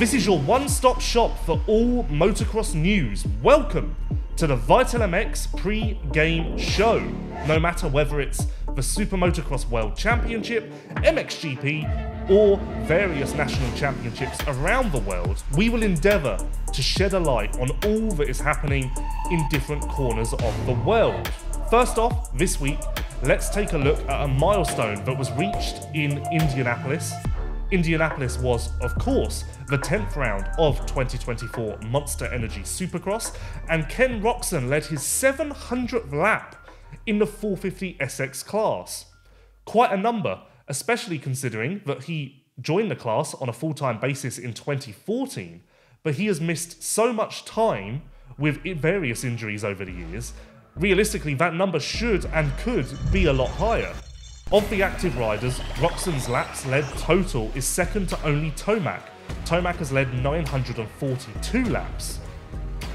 This is your one-stop shop for all motocross news. Welcome to the Vital MX pre-game show. No matter whether it's the Super Motocross World Championship, MXGP, or various national championships around the world, we will endeavour to shed a light on all that is happening in different corners of the world. First off, this week, let's take a look at a milestone that was reached in Indianapolis. Indianapolis was, of course, the 10th round of 2024 Monster Energy Supercross, and Ken Roczen led his 700th lap in the 450SX class. Quite a number, especially considering that he joined the class on a full-time basis in 2014, but he has missed so much time with various injuries over the years. Realistically, that number should and could be a lot higher. Of the active riders, Roczen's laps led total is second to only Tomac. Tomac has led 942 laps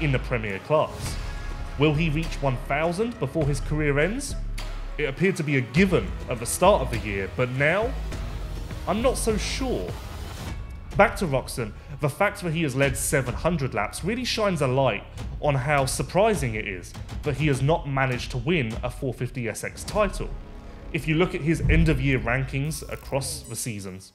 in the Premier class. Will he reach 1,000 before his career ends? It appeared to be a given at the start of the year, but now, I'm not so sure. Back to Roczen, the fact that he has led 700 laps really shines a light on how surprising it is that he has not managed to win a 450SX title. If you look at his end-of-year rankings across the seasons,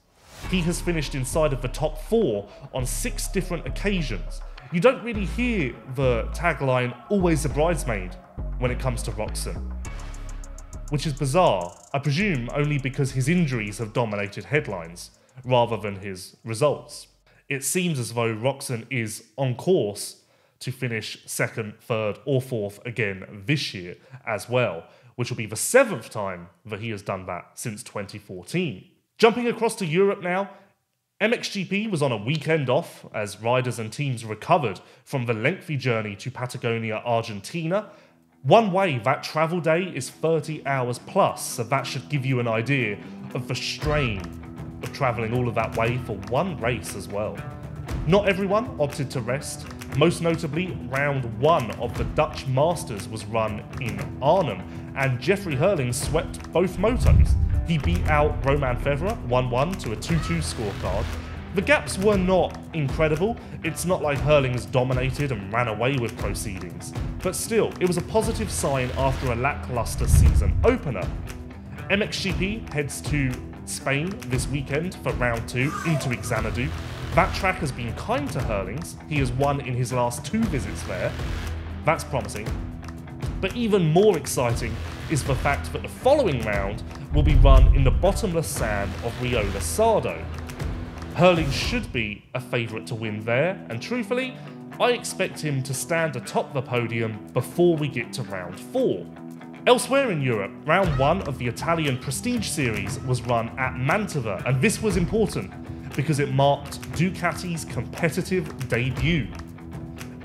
he has finished inside of the top 4 on 6 different occasions. You don't really hear the tagline, always a bridesmaid, when it comes to Roczen, which is bizarre, I presume only because his injuries have dominated headlines, rather than his results. It seems as though Roczen is on course to finish 2nd, 3rd or 4th again this year as well, which will be the 7th time that he has done that since 2014. Jumping across to Europe now, MXGP was on a weekend off as riders and teams recovered from the lengthy journey to Patagonia, Argentina. One way, that travel day is 30 hours plus, so that should give you an idea of the strain of travelling all of that way for one race as well. Not everyone opted to rest. Most notably, round 1 of the Dutch Masters was run in Arnhem, and Jeffrey Herlings swept both motos. He beat out Romain Fevre 1-1 to a 2-2 scorecard. The gaps were not incredible. It's not like Herlings dominated and ran away with proceedings, but still, it was a positive sign after a lackluster season opener. MXGP heads to Spain this weekend for round 2 into Xanadu. That track has been kind to Herlings. He has won in his last 2 visits there. That's promising. But even more exciting is the fact that the following round will be run in the bottomless sand of Rio Lasado. Herlings should be a favourite to win there, and truthfully, I expect him to stand atop the podium before we get to round 4. Elsewhere in Europe, round 1 of the Italian Prestige Series was run at Mantova, and this was important because it marked Ducati's competitive debut.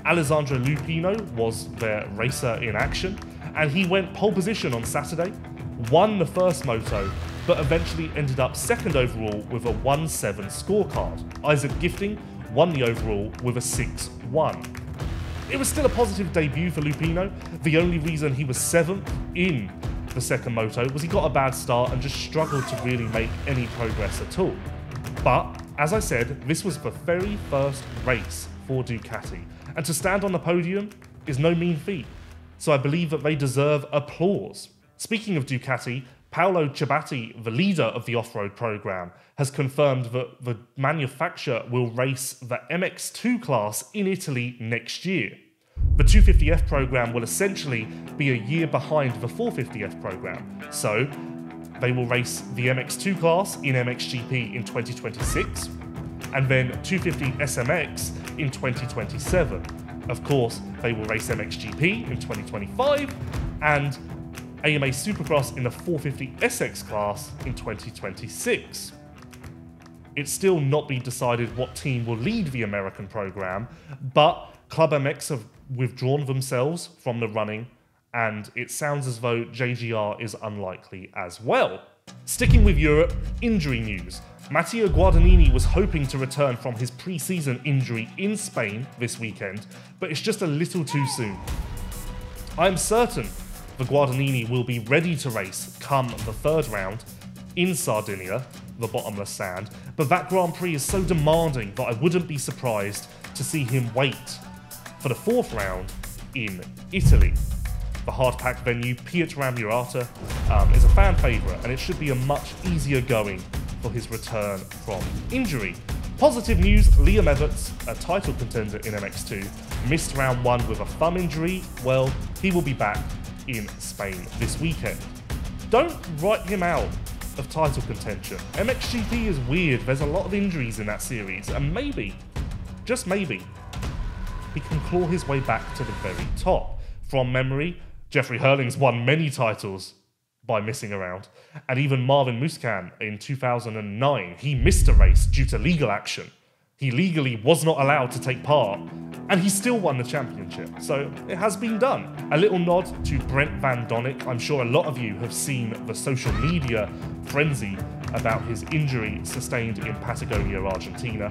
Alessandro Lupino was their racer in action, and he went pole position on Saturday, won the first moto, but eventually ended up 2nd overall with a 1-7 scorecard. Isaac Gifting won the overall with a 6-1. It was still a positive debut for Lupino. The only reason he was 7th in the 2nd moto was he got a bad start and just struggled to really make any progress at all. But, as I said, this was the very first race for Ducati, and to stand on the podium is no mean feat, so I believe that they deserve applause. Speaking of Ducati, Paolo Ciabatti, the leader of the off-road program, has confirmed that the manufacturer will race the MX2 class in Italy next year. The 250F program will essentially be a year behind the 450F program, so they will race the MX2 class in MXGP in 2026, and then 250 SMX in 2027. Of course, they will race MXGP in 2025, and AMA Supercross in the 450 SX class in 2026. It's still not been decided what team will lead the American program, but Club MX have withdrawn themselves from the running, and it sounds as though JGR is unlikely as well. Sticking with Europe, injury news. Matteo Guadagnini was hoping to return from his pre-season injury in Spain this weekend, but it's just a little too soon. I'm certain the Guadagnini will be ready to race come the 3rd round in Sardinia, the bottomless sand, but that Grand Prix is so demanding that I wouldn't be surprised to see him wait for the 4th round in Italy. The hard-packed venue, Pietram Murata, is a fan favourite, and it should be a much easier going for his return from injury. Positive news, Liam Everts, a title contender in MX2, missed round 1 with a thumb injury. Well, he will be back in Spain this weekend. Don't write him out of title contention. MXGP is weird, there's a lot of injuries in that series, and maybe, just maybe, he can claw his way back to the very top. From memory, Jeffrey Herlings won many titles by missing around, and even Marvin Muscan in 2009, he missed a race due to legal action. He legally was not allowed to take part, and he still won the championship, so it has been done. A little nod to Brent Van Donnick. I'm sure a lot of you have seen the social media frenzy about his injury sustained in Patagonia, Argentina.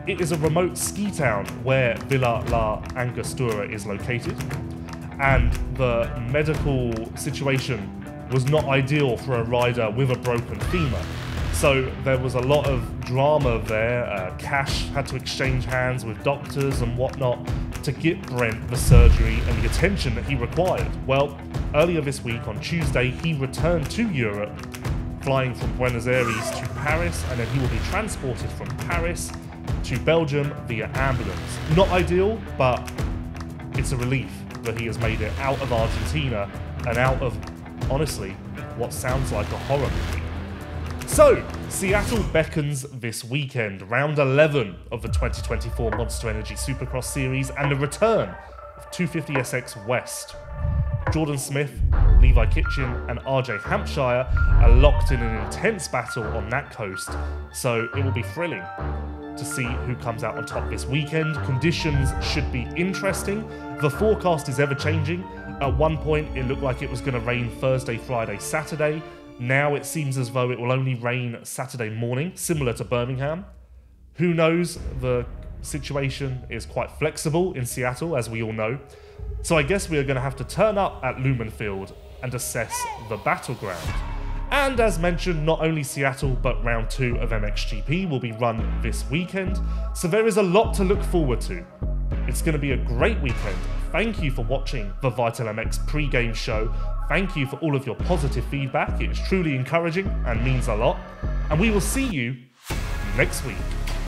It is a remote ski town where Villa La Angostura is located, and the medical situation was not ideal for a rider with a broken femur. So there was a lot of drama there. Cash had to exchange hands with doctors and whatnot to get Brent the surgery and the attention that he required. Well, earlier this week on Tuesday, he returned to Europe, flying from Buenos Aires to Paris, and then he will be transported from Paris to Belgium via ambulance. Not ideal, but it's a relief that he has made it out of Argentina and out of, honestly, what sounds like a horror movie. So, Seattle beckons this weekend, round 11 of the 2024 Monster Energy Supercross series, and the return of 250SX West. Jordan Smith, Levi Kitchen, and RJ Hampshire are locked in an intense battle on that coast, so it will be thrilling to see who comes out on top this weekend. Conditions should be interesting. The forecast is ever changing. At one point, it looked like it was going to rain Thursday, Friday, Saturday. Now it seems as though it will only rain Saturday morning, similar to Birmingham. Who knows? The situation is quite flexible in Seattle, as we all know. So I guess we are going to have to turn up at Lumen Field and assess the battleground. And as mentioned, not only Seattle, but round 2 of MXGP will be run this weekend. So there is a lot to look forward to. It's going to be a great weekend. Thank you for watching the Vital MX pre-game show. Thank you for all of your positive feedback. It's truly encouraging and means a lot. And we will see you next week.